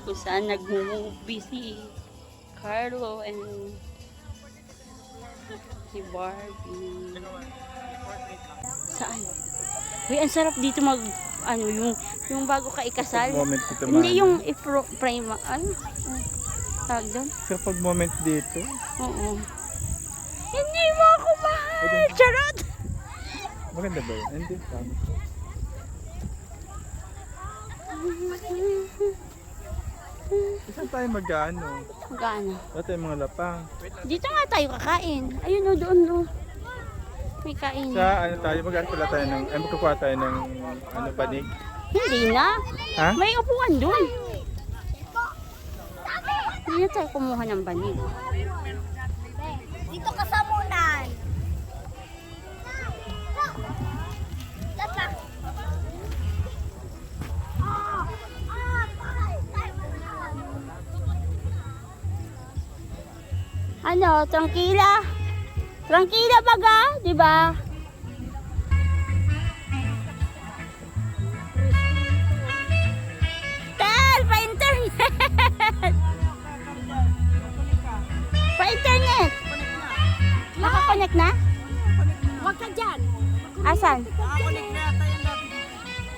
Kung saan nag-movie si Carlo and si Barbie. Saan? Uy, ang sarap dito mag, ano, yung bago ka ikasal. Moment dito, Hindi man. yung frame, ano? Tawag doon? Kapag moment dito. Oo. Hindi mo ako mahal! Charot! Maganda ba yun? Hindi. Tama. Saan tayo mag-ano? Gaano? Wala tayong mga lapang. Dito nga tayo kakain. Ayun o, doon o. May kain. Sa ano tayo, mag-ano pala tayo ng, ay magkukuha tayo ng ano, banig? Hindi na. Ha? May upuan doon. Hindi na tayo kumuha ng banig. Dito ka sa munan. Ano, trangkila? Trangkila baga, di ba? Tel, pa-internet! Pa-internet! Nakakonect na? Huwag ka dyan. Asan?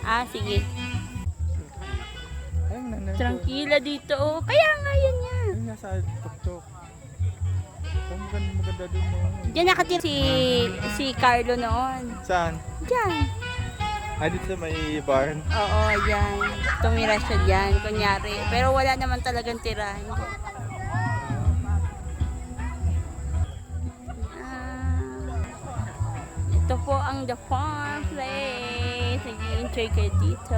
Ah, sige. Ayun, nanay. Trangkila dito. Oh. Kaya nga yun yan. Ayun, nasa tuk-tuk. Ang maganda dun mo. Diyan nakatira si Carlo noon. Saan? Diyan. Ah, dito sa may barn. Oo, diyan. Tumira siya diyan, kunyari. Pero wala naman talagang tirahan dyan. Ito po ang The Farm Place. Nag-i-enjoy kayo dito.